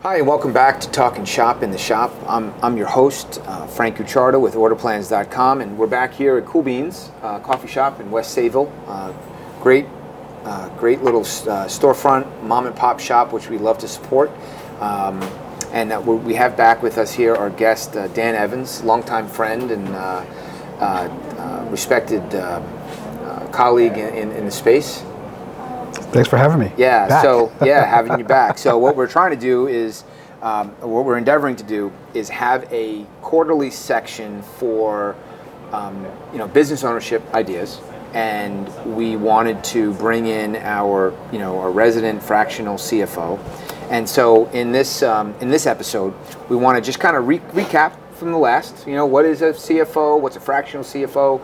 Hi, and welcome back to Talking Shop in the Shop. I'm your host, Frank Cucciardo with orderplans.com, and we're back here at Cool Beans Coffee Shop in West Sayville. Great little storefront, mom and pop shop, which we love to support. We have back with us here our guest, Dan Evans, longtime friend and respected colleague in the space. Thanks for having me. Yeah, back. Having you back. So what we're trying to do is, what we're endeavoring to do is have a quarterly section for, business ownership ideas, and we wanted to bring in our resident fractional CFO, and so in this episode, we want to just kind of recap from the last. What is a CFO? What's a fractional CFO?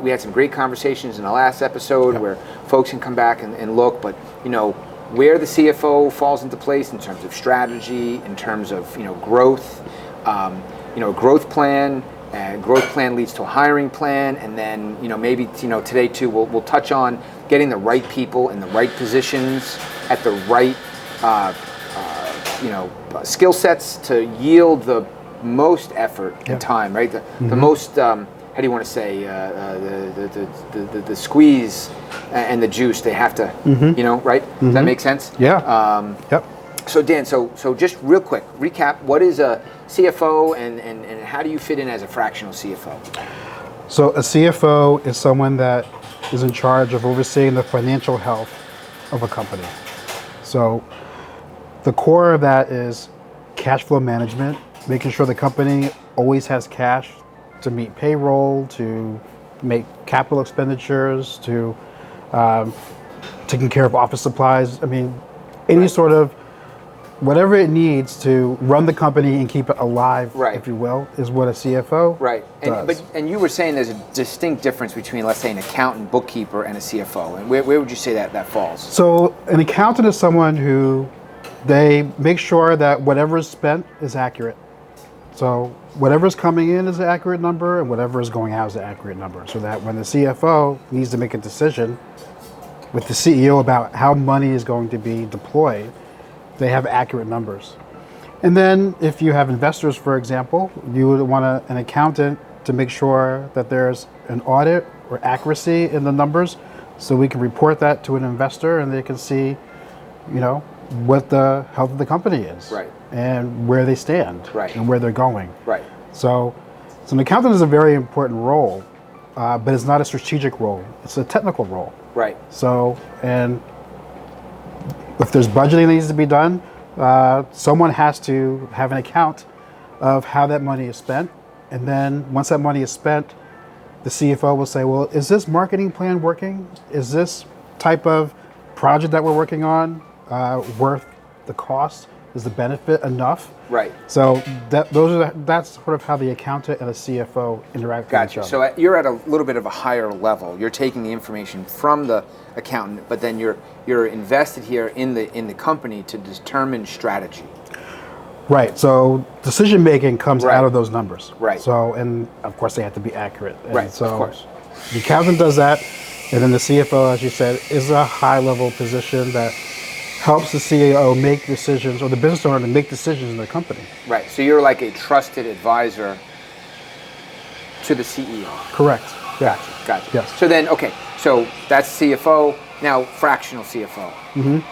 We had some great conversations in the last episode where folks can come back and look, but where the CFO falls into place in terms of strategy, in terms of growth, growth plan. Growth plan leads to a hiring plan, and then maybe today too we'll touch on getting the right people in the right positions at the right skill sets to yield the most effort and time, right? The most, how do you want to say, the squeeze and the juice, they have to, right? Does that make sense? Yeah. Yep. So Dan, so just real quick, recap, what is a CFO and how do you fit in as a fractional CFO? So a CFO is someone that is in charge of overseeing the financial health of a company. So the core of that is cash flow management, making sure the company always has cash to meet payroll, to make capital expenditures, to taking care of office supplies. I mean, any sort of whatever it needs to run the company and keep it alive, if you will, is what a CFO does. And you were saying there's a distinct difference between, let's say, an accountant, bookkeeper, and a CFO. And where would you say that falls? So an accountant is someone who they make sure that whatever is spent is accurate. So whatever's coming in is an accurate number, and whatever is going out is an accurate number. So that when the CFO needs to make a decision with the CEO about how money is going to be deployed, they have accurate numbers. And then if you have investors, for example, you would want an accountant to make sure that there's an audit or accuracy in the numbers, so we can report that to an investor and they can see, what the health of the company is, and where they stand, and where they're going. So an accountant is a very important role, but it's not a strategic role. It's a technical role. So, and if there's budgeting that needs to be done, someone has to have an account of how that money is spent. And then once that money is spent, the CFO will say, well, is this marketing plan working? Is this type of project that we're working on worth the cost? Is the benefit enough? So that's sort of how the accountant and the CFO interact with each other. So you're at a little bit of a higher level. You're taking the information from the accountant, but then you're invested here in the company to determine strategy. So decision making comes out of those numbers. So, and of course they have to be accurate. And so of course. The accountant does that, and then the CFO, as you said, is a high level position that helps the CEO make decisions, or the business owner to make decisions in their company. So you're like a trusted advisor to the CEO. Correct. Gotcha. Yes. So then, so that's CFO. Now, fractional CFO.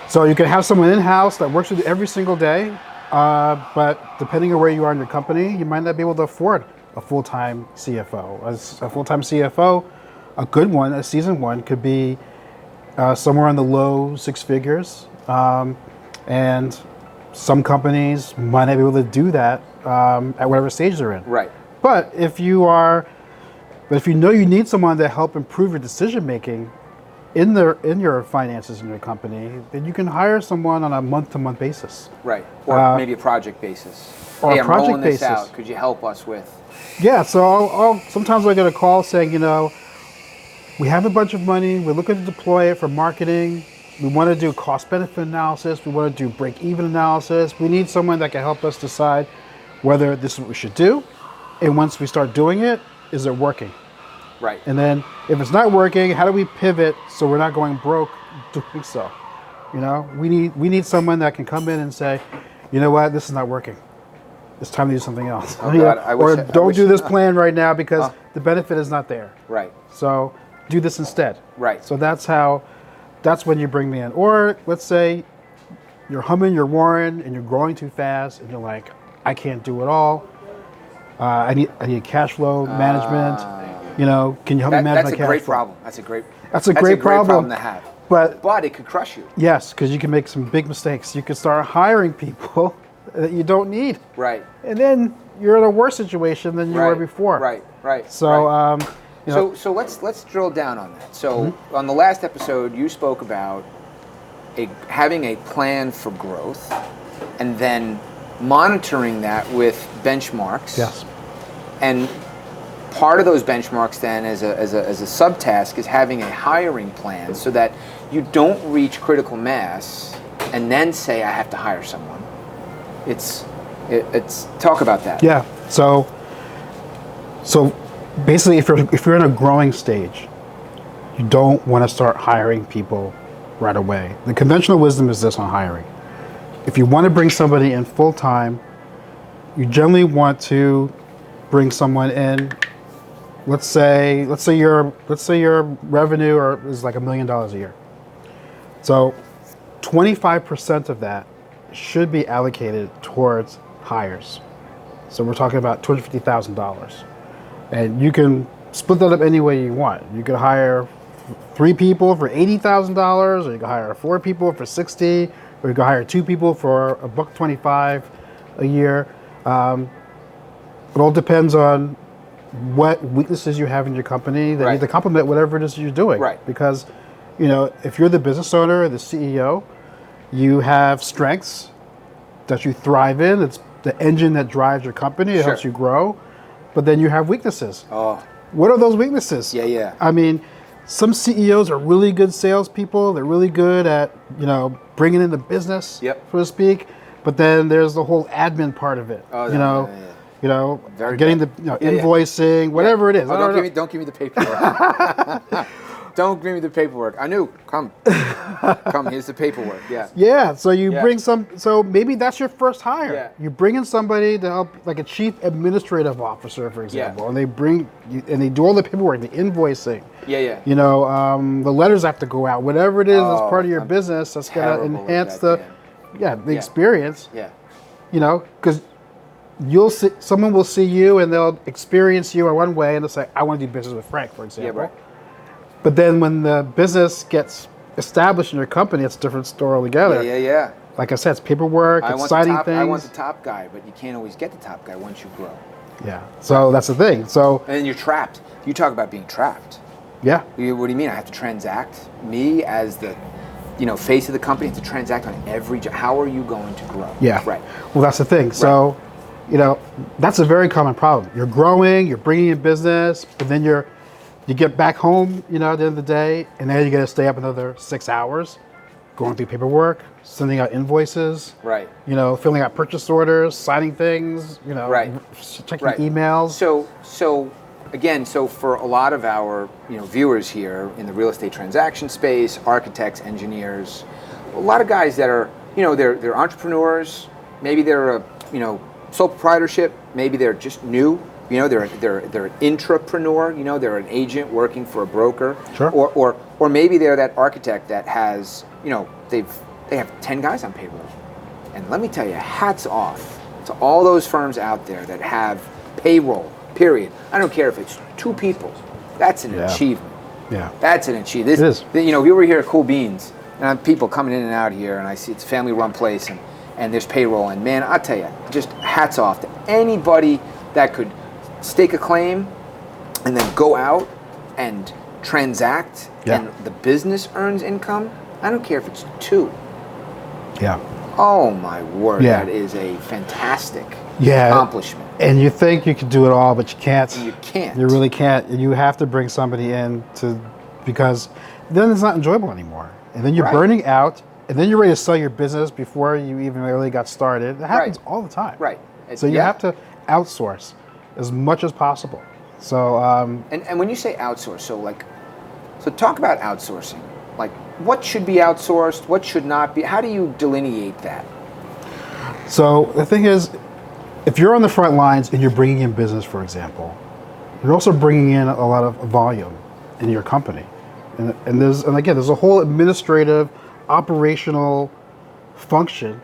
So you can have someone in-house that works with you every single day, but depending on where you are in your company, you might not be able to afford a full-time CFO. As a full-time CFO, a good one, a seasoned one, could be somewhere in the low six figures, and some companies might not be able to do that at whatever stage they're in. But if you know you need someone to help improve your decision making in your finances in your company, then you can hire someone on a month-to-month basis. Or maybe a project basis. Or hey, a project I'm rolling this basis. out. Could you help us with? Yeah. So sometimes I get a call saying, we have a bunch of money. We're looking to deploy it for marketing. We want to do cost-benefit analysis. We want to do break-even analysis. We need someone that can help us decide whether this is what we should do. And once we start doing it, is it working? And then if it's not working, how do we pivot so we're not going broke doing so? We need someone that can come in and say, you know what, this is not working. It's time to do something else. Oh, God, I wish or I don't wish- do this plan right now because the benefit is not there. Right. So do this instead. Right. So that's when you bring me in. Or let's say you're humming, you're roaring, and you're growing too fast, and you're like, I can't do it all. I need cash flow management. Can you help me manage my cash flow? That's a great problem. That's a great problem problem to have. But it could crush you. yes, because you can make some big mistakes. You can start hiring people that you don't need. Right. And then you're in a worse situation than you were before. Right. So, So let's drill down on that. So on the last episode, you spoke about having a plan for growth, and then monitoring that with benchmarks. Yes. And part of those benchmarks then as a subtask is having a hiring plan so that you don't reach critical mass and then say I have to hire someone. It's talk about that. Yeah. So basically if you're in a growing stage, you don't want to start hiring people right away. The conventional wisdom is this on hiring. If you want to bring somebody in full time, you generally want to bring someone in. Let's say your revenue is like $1 million a year. So 25% of that should be allocated towards hires. So we're talking about $250,000. And you can split that up any way you want. You could hire 3 people for $80,000, or you could hire 4 people for $60,000, or you could hire 2 people for $125 a year. It all depends on what weaknesses you have in your company that need to complement whatever it is you're doing. Right. Because, if you're the business owner or the CEO, you have strengths that you thrive in. It's the engine that drives your company. It helps you grow. But then you have weaknesses. Oh. What are those weaknesses? Yeah. I mean, some CEOs are really good salespeople. They're really good at, bringing in the business, so to speak. But then there's the whole admin part of it. Very getting good. the invoicing, whatever it is. Don't give me the paperwork. Don't give me the paperwork. I knew. Come, here's the paperwork. Yeah. Yeah, so you bring so maybe that's your first hire. Yeah. You bring in somebody to help, like a chief administrative officer, for example, and they do all the paperwork, the invoicing. Yeah. The letters have to go out, whatever it is as part of your business that's going to enhance the experience. Yeah. Because someone will see you and they'll experience you in one way and they'll say, I want to do business with Frank, for example. Yeah, right. But then when the business gets established in your company, it's a different story altogether. Yeah. Like I said, it's paperwork, it's signing things. I want the top guy, but you can't always get the top guy once you grow. Yeah. So that's the thing. So and then you're trapped. You talk about being trapped. Yeah. What do you mean? I have to transact? Me as the face of the company, have to transact on every job. How are you going to grow? Yeah. Right. Well, that's the thing. Right. So, that's a very common problem. You're growing, you're bringing in business, but then you get back home, at the end of the day, and then you got to stay up another 6 hours, going through paperwork, sending out invoices, right? Filling out purchase orders, signing things, right? Checking emails. So for a lot of our viewers here in the real estate transaction space, architects, engineers, a lot of guys that are they're entrepreneurs. Maybe they're a sole proprietorship. Maybe they're just new. They're an intrapreneur. They're an agent working for a broker. Sure. Or maybe they're that architect that has they have 10 guys on payroll. And let me tell you, hats off to all those firms out there that have payroll. Period. I don't care if it's 2 people. That's an achievement. Yeah. That's an achievement. It is. We were here at Cool Beans, and I have people coming in and out here, and I see it's a family-run place, and there's payroll. And man, I tell you, just hats off to anybody that could stake a claim and then go out and transact, and the business earns income. I don't care if it's 2. Yeah. Oh my word, that is a fantastic accomplishment. And you think you can do it all, but you can't. You can't. You really can't. You have to bring somebody in because then it's not enjoyable anymore. And then you're burning out, and then you're ready to sell your business before you even really got started. It happens all the time. Right. So you have to outsource as much as possible. So and when you say outsource, so talk about outsourcing. Like, what should be outsourced? What should not be? How do you delineate that? So the thing is, if you're on the front lines and you're bringing in business, for example, you're also bringing in a lot of volume in your company. And again, there's a whole administrative, operational function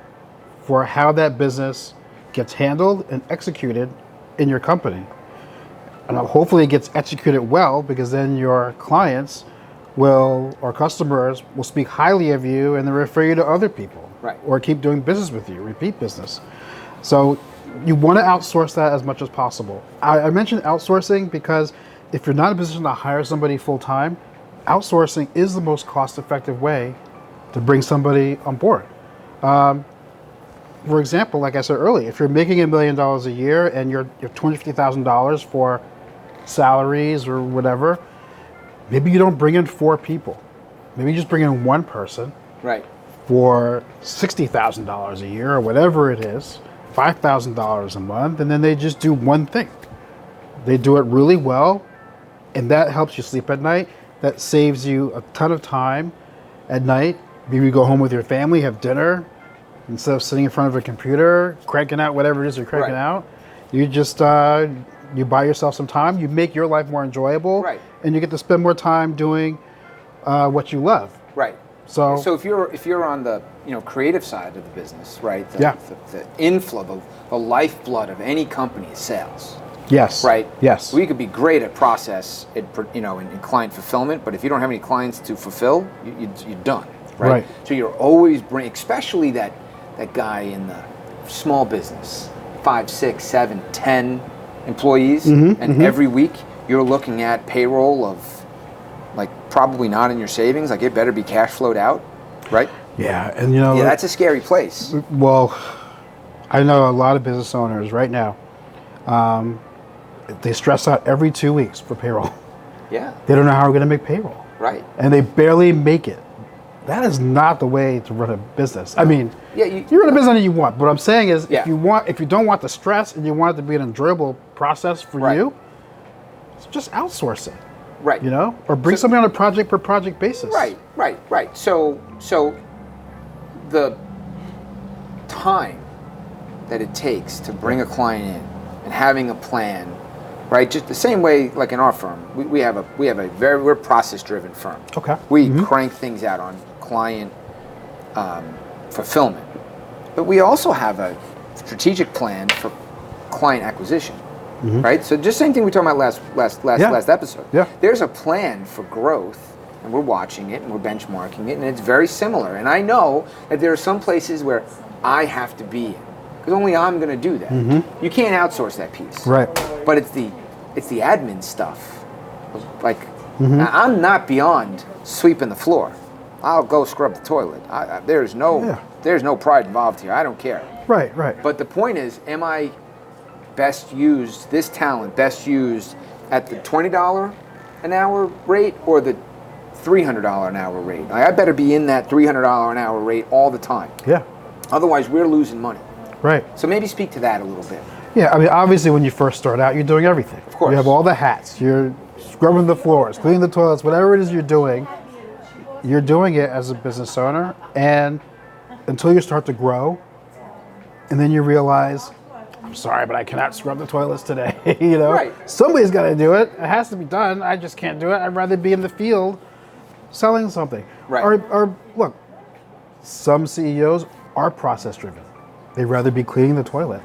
for how that business gets handled and executed in your company. And hopefully it gets executed well, because then your clients or customers will speak highly of you and then refer you to other people. Right. Or keep doing business with you, repeat business. So you want to outsource that as much as possible. I mentioned outsourcing because if you're not in a position to hire somebody full time, outsourcing is the most cost-effective way to bring somebody on board. For example, like I said earlier, if you're making $1 million a year and you're $250,000 for salaries or whatever, maybe you don't bring in 4 people. Maybe you just bring in one person. Right. For $60,000 a year or whatever it is, $5,000 a month, and then they just do one thing. They do it really well, and that helps you sleep at night. That saves you a ton of time at night. Maybe you go home with your family, have dinner, instead of sitting in front of a computer, cranking out whatever it is you're cranking out. You just you buy yourself some time. You make your life more enjoyable, and you get to spend more time doing what you love. Right. So if you're on the creative side of the business, right? The inflow, the lifeblood of any company is sales. Yes. Right. Yes. We could be great at process, in client fulfillment, but if you don't have any clients to fulfill, you're done. Right. So you're always especially that guy in the small business, 5, 6, 7, 10 employees, and every week you're looking at payroll of probably not in your savings. It better be cash flowed out, right? Yeah, and that's a scary place. Well, I know a lot of business owners right now. They stress out every 2 weeks for payroll. Yeah. They don't know how we're going to make payroll. Right. And they barely make it. That is not the way to run a business. I mean, you run a business that you want. But what I'm saying is, if you don't want the stress and you want it to be an enjoyable process for you, just outsource it. Right. Or bring somebody on a project per project basis. Right. So the time that it takes to bring a client in and having a plan, right? Just the same way, like in our firm, we're a process-driven firm. Okay. We crank things out on client fulfillment, but we also have a strategic plan for client acquisition. Right, so just same thing we talked about last episode. Yeah. There's a plan for growth, and we're watching it and we're benchmarking it, and it's very similar. And I know that there are some places where I have to be in, because only I'm going to do that. You can't outsource that piece. Right. But it's the admin stuff. I'm not beyond sweeping the floor. I'll go scrub the toilet. There's no pride involved here. I don't care. Right. But the point is, am I this talent best used at the $20 an hour rate or the $300 an hour rate? I better be in that $300 an hour rate all the time. Yeah. Otherwise, we're losing money. Right. So maybe speak to that a little bit. Yeah, I mean, obviously when you first start out, you're doing everything. Of course. You have all the hats. You're scrubbing the floors, cleaning the toilets, whatever it is you're doing it as a business owner, and until you start to grow, and then you realize, I'm sorry, but I cannot scrub the toilets today. Right. Somebody's got to do it. It has to be done. I just can't do it. I'd rather be in the field selling something. Right. Or look, some CEOs are process driven. They'd rather be cleaning the toilet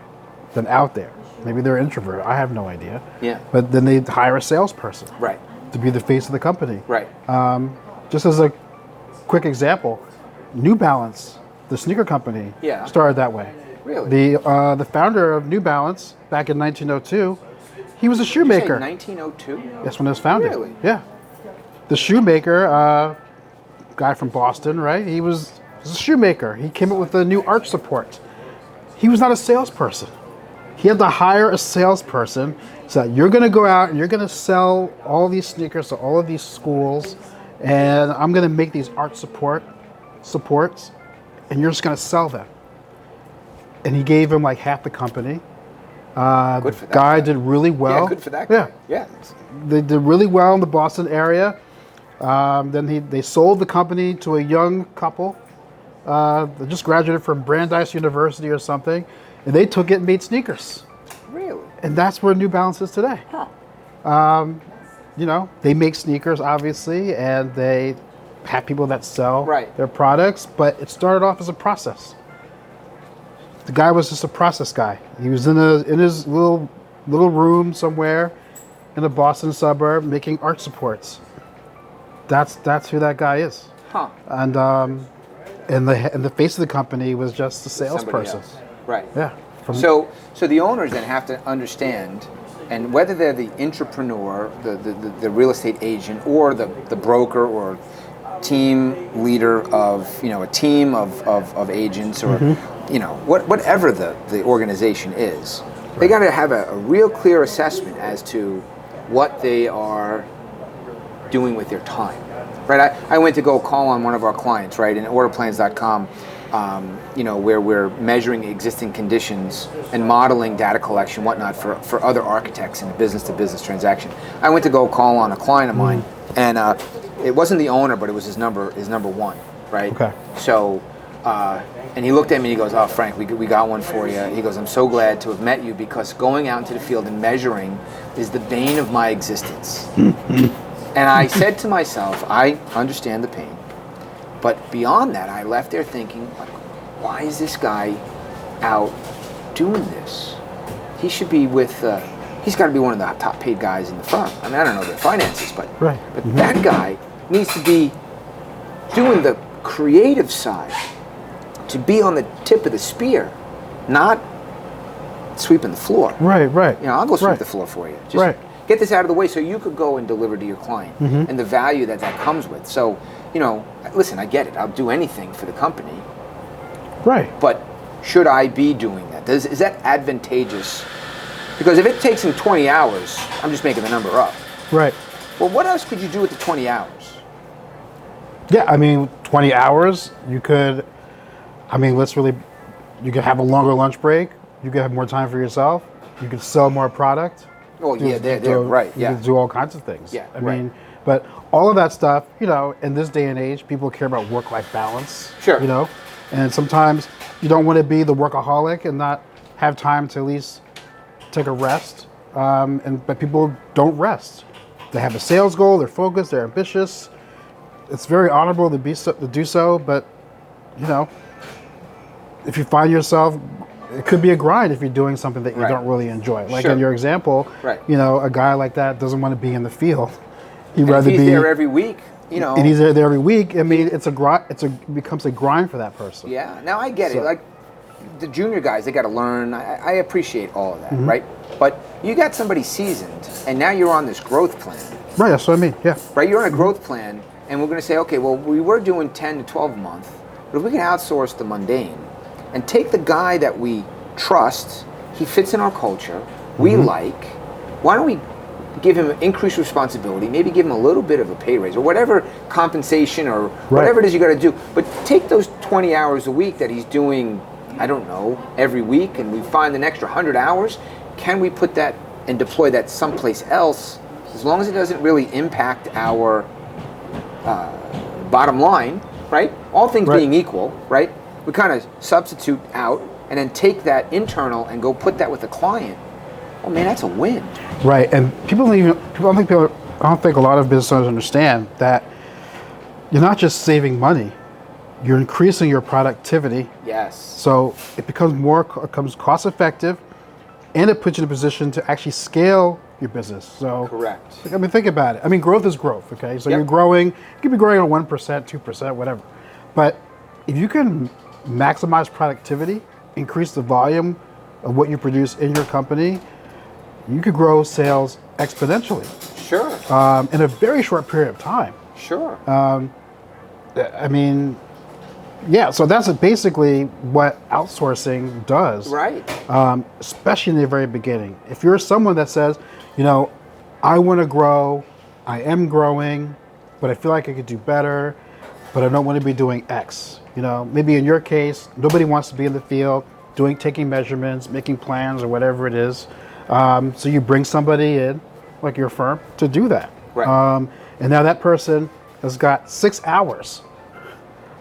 than out there. Maybe they're an introvert. I have no idea. Yeah. But then they hire a salesperson. Right. To be the face of the company. Right. Just as a quick example, New Balance, the sneaker company, started that way. Really? The founder of New Balance back in 1902, he was a shoemaker. Did you say 1902? That's when it was founded. Really? Yeah. The shoemaker, guy from Boston, right? He was a shoemaker. He came up with the new arch support. He was not a salesperson. He had to hire a salesperson. So you're going to go out and you're going to sell all these sneakers to all of these schools, and I'm going to make these arch supports, and you're just going to sell them. And he gave him like half the company. Good for that guy did really well. Yeah, good for that guy. Yeah. They did really well in the Boston area. Then they sold the company to a young couple They just graduated from Brandeis University or something, and they took it and made sneakers. Really? And that's where New Balance is today. Huh. You know, they make sneakers, obviously, and they have people that sell Right. their products, but it started off as a process. The guy was just a process guy. He was in his little room somewhere in a Boston suburb making arch supports. That's who that guy is. Huh. And the face of the company was just the Somebody salesperson. else. Right. Yeah. So the owners then have to understand, and whether they're the entrepreneur, the real estate agent, or the broker or team leader of a team of agents, or whatever the organization is, they got to have a real clear assessment as to what they are doing with their time. Right. I went to go call on one of our clients, right, in orderplans.com. Where we're measuring existing conditions and modeling data collection, whatnot, for other architects in a business-to-business transaction. I went to go call on a client of mine, and it wasn't the owner, but it was his number one, right? Okay. So, and he looked at me and he goes, "Oh, Frank, we got one for you." He goes, "I'm so glad to have met you, because going out into the field and measuring is the bane of my existence." And I said to myself, I understand the pain. But beyond that, I left there thinking, like, why is this guy out doing this? He should be with, he's got to be one of the top paid guys in the firm. I mean, I don't know their finances, but that guy needs to be doing the creative side, to be on the tip of the spear, not sweeping the floor. Right. I'll go sweep the floor for you. Just get this out of the way so you could go and deliver to your client, and the value that comes with. So, listen, I get it. I'll do anything for the company. Right. But should I be doing that? Is that advantageous? Because if it takes him 20 hours, I'm just making the number up. Right. Well, what else could you do with the 20 hours? Yeah, I mean, 20 hours, you could have a longer lunch break. You could have more time for yourself. You could sell more product. Oh, yeah, they're right. You can do all kinds of things. Yeah, I mean, but all of that stuff, in this day and age, people care about work-life balance. Sure. And sometimes you don't want to be the workaholic and not have time to at least take a rest. But people don't rest. They have a sales goal. They're focused. They're ambitious. It's very honorable to do so. But if you find yourself, it could be a grind if you're doing something that you don't really enjoy. Like in your example, a guy like that doesn't want to be in the field. He'd rather be there every week. And he's there every week. I mean, it becomes a grind for that person. Yeah. Now I get it. Like the junior guys, they got to learn. I appreciate all of that, right? But you got somebody seasoned, and now you're on this growth plan. Right. That's what I mean. Yeah. Right. You're on a growth plan, and we're going to say, okay, well, we were doing 10 to 12 a month, but if we can outsource the mundane and take the guy that we trust, he fits in our culture, we like, why don't we give him increased responsibility, maybe give him a little bit of a pay raise or whatever compensation or whatever it is you got to do, but take those 20 hours a week that he's doing, I don't know, every week, and we find an extra 100 hours, can we put that and deploy that someplace else, as long as it doesn't really impact our bottom line, right? All things being equal, right? We kind of substitute out and then take that internal and go put that with the client. Oh man, that's a win. Right, and I don't think a lot of business owners understand that you're not just saving money, you're increasing your productivity. Yes. So it becomes cost effective, and it puts you in a position to actually scale your business. So correct. I mean, think about it. I mean, growth is growth. Okay, so you're growing. You could be growing at 1%, 2%, whatever. But if you can maximize productivity, increase the volume of what you produce in your company, you could grow sales exponentially. Sure. In a very short period of time. Sure. I mean, yeah, so that's basically what outsourcing does. Right. Especially in the very beginning. If you're someone that says, I want to grow, I am growing, but I feel like I could do better, but I don't want to be doing X. Maybe in your case, nobody wants to be in the field taking measurements, making plans, or whatever it is. So you bring somebody in, like your firm, to do that. Right. And now that person has got 6 hours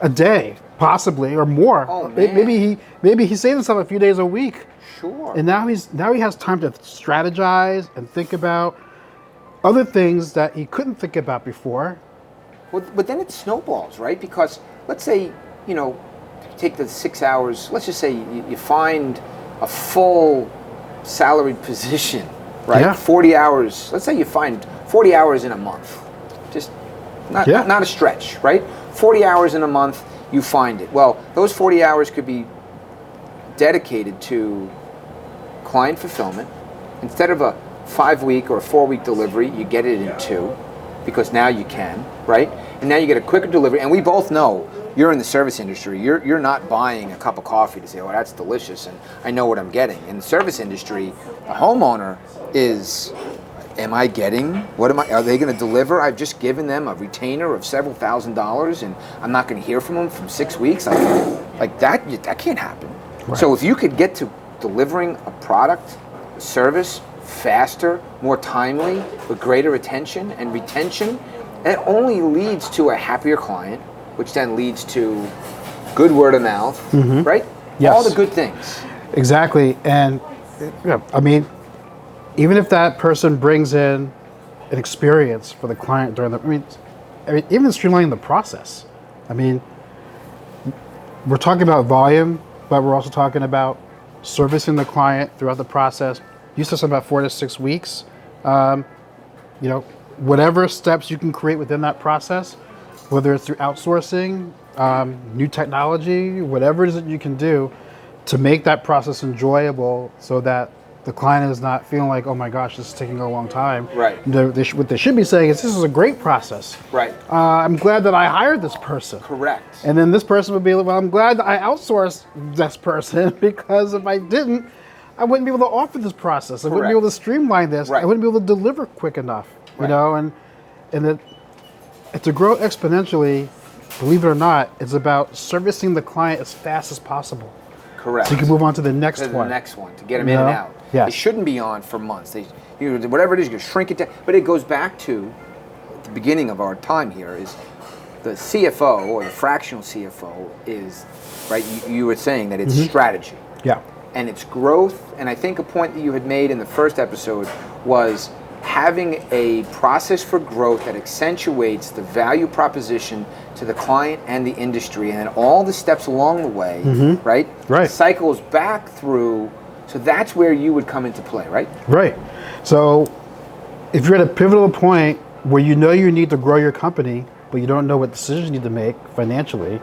a day possibly, or more. Oh, man. Maybe he saved himself a few days a week. Sure. And now he has time to strategize and think about other things that he couldn't think about before. Well, but then it snowballs, right? Because let's say, take the 6 hours, let's just say you find a full salaried position, right? Yeah. 40 hours, let's say you find 40 hours in a month. Just not a stretch, right? 40 hours in a month, you find it. Well, those 40 hours could be dedicated to client fulfillment. Instead of a 5-week or a 4-week delivery, you get it in 2, because now you can, right? And now you get a quicker delivery. And we both know, you're in the service industry, you're not buying a cup of coffee to say, oh, that's delicious and I know what I'm getting. In the service industry, a homeowner is, am I getting, are they going to deliver? I've just given them a retainer of several $1,000s and I'm not going to hear from them from 6 weeks. Like that can't happen. Right. So if you could get to delivering a product, a service, faster, more timely, with greater attention and retention, that only leads to a happier client, which then leads to good word of mouth, right? Yes. All the good things. Exactly. And I mean, even if that person brings in an experience for the client during even streamlining the process. I mean, we're talking about volume, but we're also talking about servicing the client throughout the process. You said something about 4 to 6 weeks. Whatever steps you can create within that process, whether it's through outsourcing, new technology, whatever it is that you can do to make that process enjoyable so that the client is not feeling like, oh my gosh, this is taking a long time. Right. What they should be saying is, this is a great process. Right. I'm glad that I hired this person. Correct. And then this person would be like, well, I'm glad that I outsourced this person, because if I didn't, I wouldn't be able to offer this process. I wouldn't be able to streamline this. Right. I wouldn't be able to deliver quick enough. Right. And to grow exponentially, believe it or not, it's about servicing the client as fast as possible. Correct. So you can move on to the next one. The next one, to get them in and out. Yes. They shouldn't be on for months. Whatever it is, you shrink it down. But it goes back to the beginning of our time here, is the CFO or the fractional CFO is, right, you were saying that it's strategy. Yeah. And it's growth. And I think a point that you had made in the first episode was having a process for growth that accentuates the value proposition to the client and the industry, and then all the steps along the way, right? Right. Cycles back through. So that's where you would come into play, right? Right. So if you're at a pivotal point where you know you need to grow your company, but you don't know what decisions you need to make financially,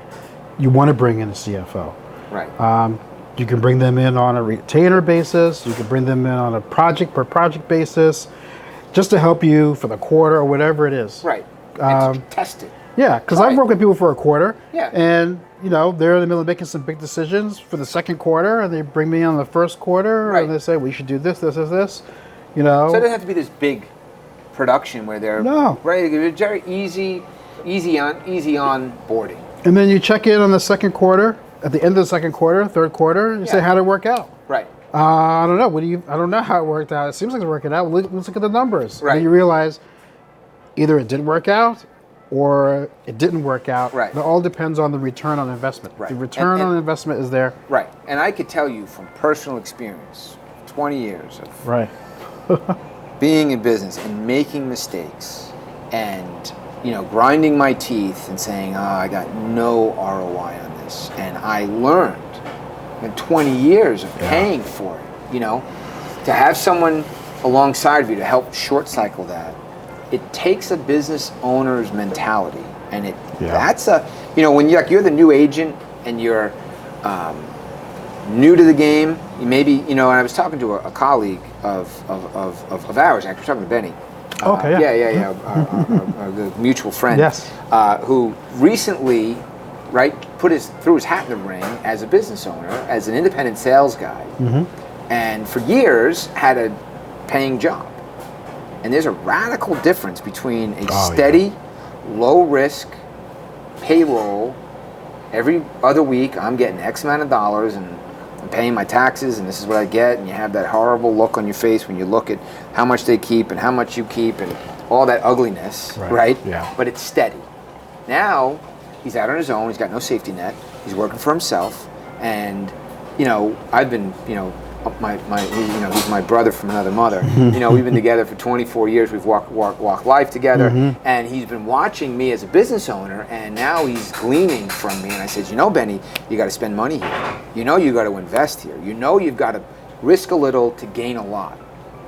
you want to bring in a CFO. Right. You can bring them in on a retainer basis. You can bring them in on a project per project basis, just to help you for the quarter or whatever it is. Right. And to test it. Yeah, because I've worked with people for a quarter. Yeah. And they're in the middle of making some big decisions for the second quarter, and they bring me on the first quarter, Right. and they say we should do this. So it doesn't have to be this big production where they're right. It's very easy on boarding. And then you check in on the second quarter, at the end of the second quarter, third quarter, and you say, how'd it work out? Right. I don't know. I don't know how it worked out. It seems like it's working out. Let's look at the numbers. Right. And you realize either it did work out or it didn't work out. Right. It all depends on the return on investment. Right. The return on investment is there. Right. And I could tell you from personal experience, 20 years of Right. being in business and making mistakes and grinding my teeth and saying, I got no ROI on this. And I learned in 20 years of paying for it, to have someone alongside of you to help short cycle that. It takes a business owner's mentality, and that's when you're the new agent and you're new to the game. You maybe and I was talking to a colleague of ours. Actually, talking to Benny. Okay. Yeah. Our mutual friend. Yes. Who recently, threw his hat in the ring as a business owner, as an independent sales guy, and for years had a paying job. And there's a radical difference between a steady, low-risk payroll. Every other week, I'm getting X amount of dollars, and I'm paying my taxes, and this is what I get. And you have that horrible look on your face when you look at how much they keep and how much you keep and all that ugliness, right? Yeah. But it's steady. Now, he's out on his own. He's got no safety net. He's working for himself, and I've been he's my brother from another mother. We've been together for 24 years. We've walked life together, and he's been watching me as a business owner, and now he's gleaning from me. And I said, Benny, you got to spend money here. You got to invest here. You've got to risk a little to gain a lot,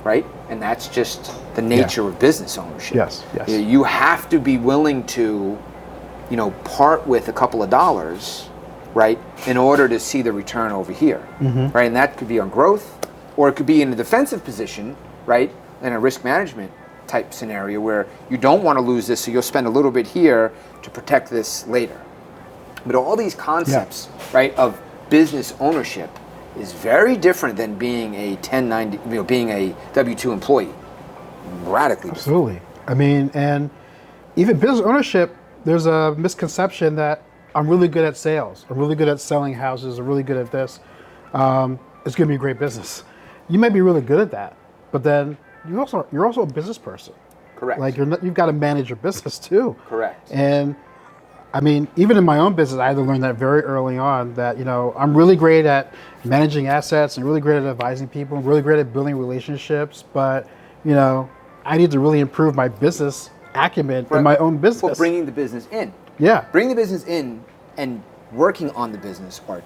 right? And that's just the nature of business ownership. Yes. You have to be willing to, part with a couple of dollars, right, in order to see the return over here, right? And that could be on growth, or it could be in a defensive position, right, in a risk management type scenario where you don't want to lose this, so you'll spend a little bit here to protect this later. But all these concepts, right, of business ownership is very different than being a 1090, being a W-2 employee. Radically different. Absolutely. I mean, and even business ownership, there's a misconception that I'm really good at sales. I'm really good at selling houses. I'm really good at this. It's going to be a great business. You might be really good at that, but then you're also a business person. Correct. Like you've got to manage your business too. Correct. And I mean, even in my own business, I had to learn that very early on that, I'm really great at managing assets and really great at advising people and really great at building relationships. But, I need to really improve my business acumen in my own business. Well, bringing the business in. Yeah. Bringing the business in and working on the business are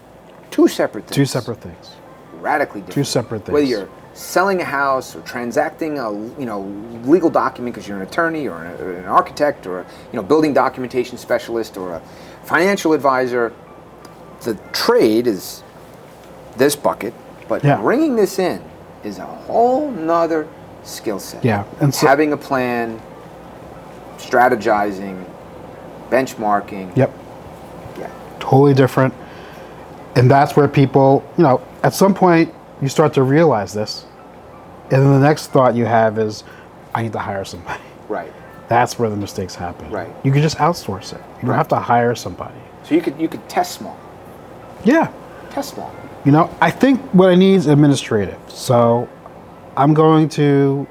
two separate things. Two separate things. Radically different. Two separate things. Whether you're selling a house or transacting a legal document because you're an attorney or an architect or a building documentation specialist or a financial advisor, the trade is this bucket, but bringing this in is a whole nother skill set. Yeah, and so, having a plan, strategizing, benchmarking. Yep. Yeah. Totally different. And that's where people, at some point you start to realize this, and then the next thought you have is, I need to hire somebody. Right. That's where the mistakes happen. Right. You can just outsource it. You don't have to hire somebody. So you could test small. Yeah. Test small. I think what I need is administrative. So I'm going to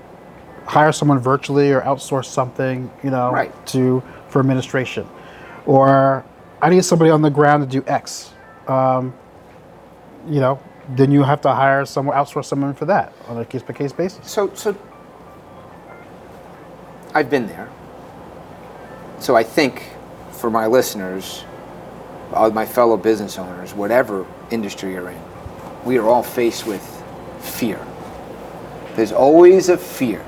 hire someone virtually or outsource something, for administration. Or I need somebody on the ground to do X. Then you have to hire someone, outsource someone for that on a case-by-case basis. So I've been there. So I think for my listeners, my fellow business owners, whatever industry you're in, we are all faced with fear. There's always a fear.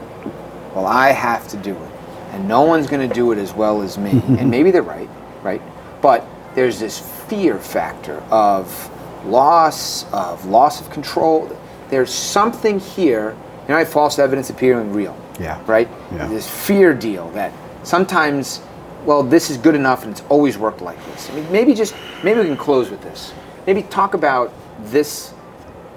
Well, I have to do it, and no one's going to do it as well as me. And maybe they're right? But there's this fear factor of loss of control. There's something here. I have false evidence appearing real. Yeah. Right? Yeah. This fear deal that sometimes, this is good enough and it's always worked like this. I mean, maybe we can close with this. Maybe talk about this.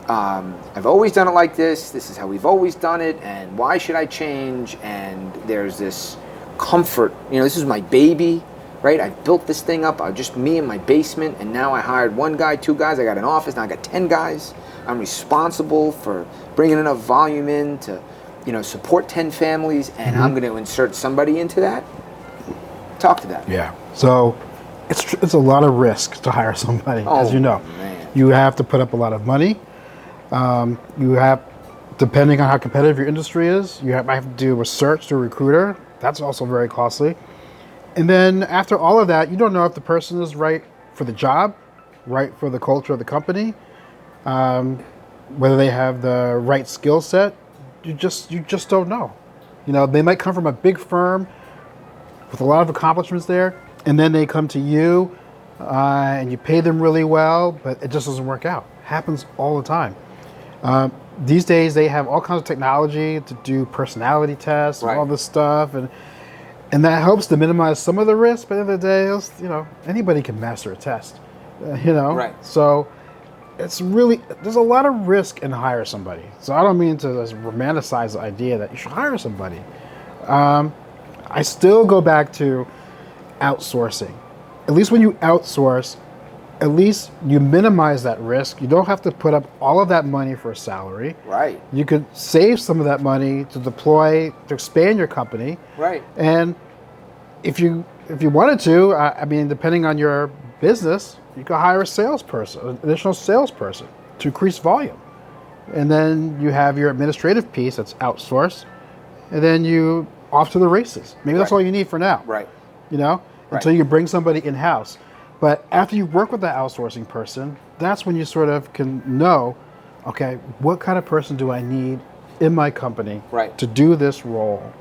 I've always done it like this. This is how we've always done it. And why should I change? And there's this comfort. This is my baby. Right, I built this thing up, just me in my basement, and now I hired one guy, two guys, I got an office, now I got 10 guys. I'm responsible for bringing enough volume in to, support 10 families, and I'm going to insert somebody into that. Talk to that. Yeah, so it's a lot of risk to hire somebody, as you know. Man. You have to put up a lot of money. You have, depending on how competitive your industry is, you might have to do research to a recruiter. That's also very costly. And then after all of that, you don't know if the person is right for the job, right for the culture of the company, whether they have the right skill set. You just don't know. They might come from a big firm with a lot of accomplishments there, and then they come to you and you pay them really well, but it just doesn't work out. Happens all the time. These days they have all kinds of technology to do personality tests and all this stuff, and that helps to minimize some of the risk, but at the end of the day, anybody can master a test, Right. So it's really, there's a lot of risk in hire somebody. So I don't mean to romanticize the idea that you should hire somebody. I still go back to outsourcing. At least when you outsource, at least you minimize that risk. You don't have to put up all of that money for a salary. Right. You could save some of that money to deploy, to expand your company. Right. And if you wanted to, depending on your business, you can hire a salesperson, an additional salesperson to increase volume. And then you have your administrative piece that's outsourced, and then you off to the races. Maybe that's all you need for now. Right. You know, until you bring somebody in-house. But after you work with that outsourcing person, that's when you sort of can know, okay, what kind of person do I need in my company to do this role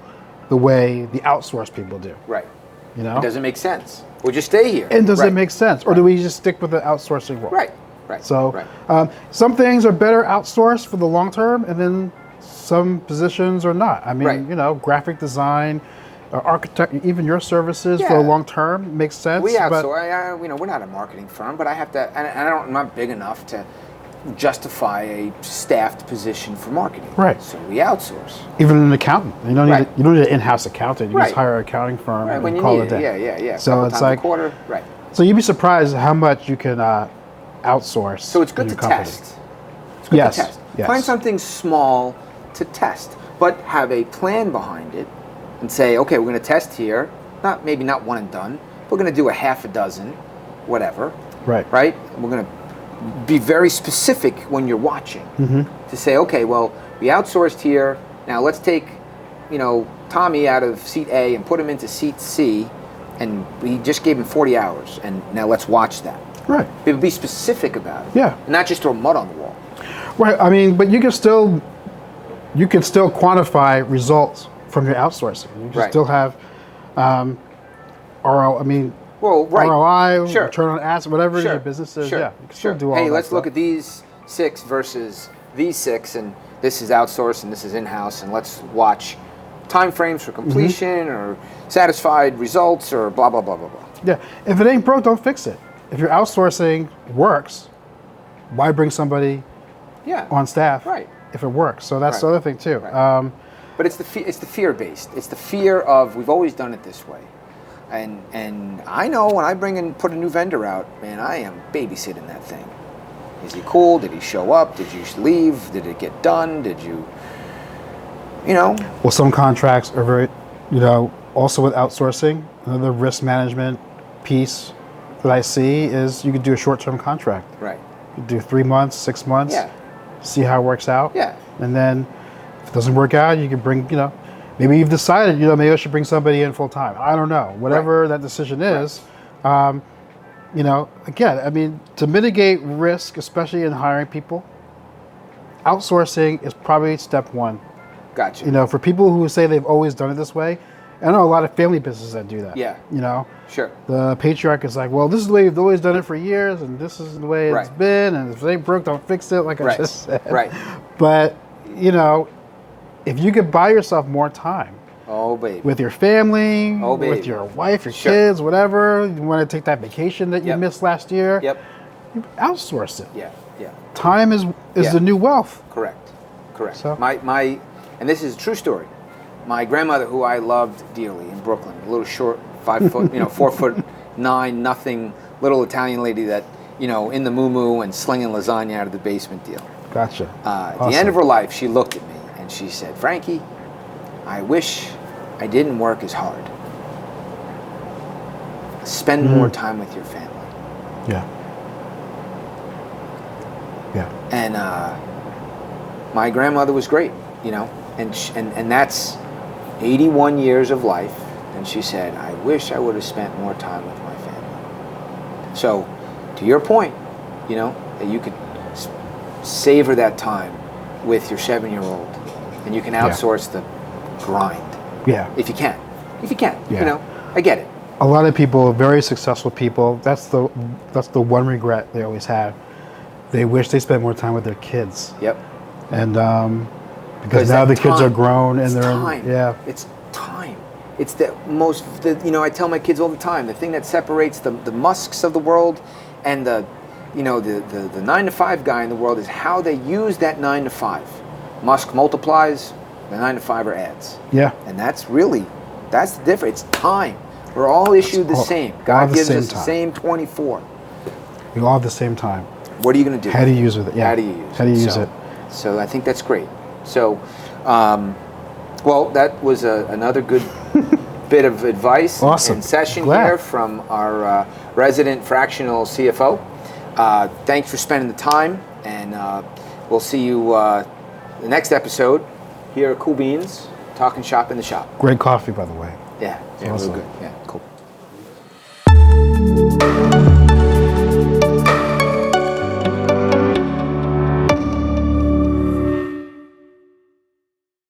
the way the outsourced people do? Right. You know? It doesn't make sense. We'll just stay here. And does it make sense? Or do we just stick with the outsourcing role? Right. Right. So some things are better outsourced for the long term, and then some positions are not. I mean, you know, graphic design, architect, even your services for a long term makes sense. We outsource. You know, we're not a marketing firm, but I have to, and I'm not big enough to justify a staffed position for marketing. Right. So we outsource. Even an accountant. You don't need you don't need an in-house accountant. You just hire an accounting firm and when you call need it a day. Yeah. So it's like a quarter. Right. So you'd be surprised how much you can outsource. So it's good to test. It's good to test. Find something small to test, but have a plan behind it, and say, okay, we're going to test here. Maybe not one and done. We're going to do a half a dozen, whatever. Right. Right. And we're going to be very specific when you're watching to say, okay, well, we outsourced here. Now let's take, you know, Tommy out of seat A and put him into seat C, and we just gave him 40 hours, and now let's watch that. Right. Be specific about it. Yeah. And not just throw mud on the wall. Right. I mean, but you can still quantify results from your outsourcing. You can still have ROI, return on assets, whatever it is your business is. Yeah, you can still do all that. Hey, let's look at these 6 versus these 6, and this is outsourced and this is in-house, and let's watch time frames for completion or satisfied results or blah, blah, blah, blah, blah. Yeah, if it ain't broke, don't fix it. If your outsourcing works, why bring somebody on staff if it works? So that's the other thing too. Right. But it's the fear-based. It's the fear of, we've always done it this way. And I know when I put a new vendor out, man, I am babysitting that thing. Is he cool? Did he show up? Did you leave? Did it get done? Did you know? Well, some contracts are very, also with outsourcing, another risk management piece that I see is you could do a short-term contract. Right. You could do 3 months, 6 months, see how it works out. Yeah. And then if it doesn't work out, you can bring, maybe you've decided, maybe I should bring somebody in full time. I don't know. Whatever that decision is, again, I mean, to mitigate risk, especially in hiring people, outsourcing is probably step one. Gotcha. For people who say they've always done it this way, I know a lot of family businesses that do that. Yeah. Sure. The patriarch is like, well, this is the way we've always done it for years, and this is the way it's been, and if it ain't broke, don't fix it, like I just said. Right. But, if you could buy yourself more time, with your family, with your wife, your kids, whatever, you want to take that vacation that you missed last year, you outsource it. Yeah. Time is the new wealth. Correct. So. And this is a true story. My grandmother, who I loved dearly in Brooklyn, a little short, 5 foot, 4'9", nothing, little Italian lady that, in the moo-moo and slinging lasagna out of the basement deal. Gotcha. At the end of her life, she looked at me and she said, Frankie, I wish I didn't work as hard. Spend more time with your family. Yeah. And my grandmother was great, and that's 81 years of life. And she said, I wish I would have spent more time with my family. So, to your point, that you could savor that time with your 7-year-old, and you can outsource the grind. Yeah. If you can. Yeah. I get it. A lot of people, very successful people, that's the one regret they always have. They wish they spent more time with their kids. Yep. And because now the kids are grown and they're It's time. It's I tell my kids all the time, the thing that separates the Musks of the world and the 9-to-5 guy in the world is how they use that 9-to-5. Musk multiplies, the 9-to-5 are ads. Yeah. And that's the difference. It's time. We're all issued the same. God gives us the same 24. We all have the same time. What are you going to do? How do you use it? Yeah. How do you use it? So I think that's great. So, that was another good bit of advice Awesome. and session Glad. here from our resident fractional CFO. Thanks for spending the time, and we'll see you the next episode here at Cool Beans, talking shop in the shop. Great coffee, by the way. Yeah, Awesome. real good. Yeah, cool.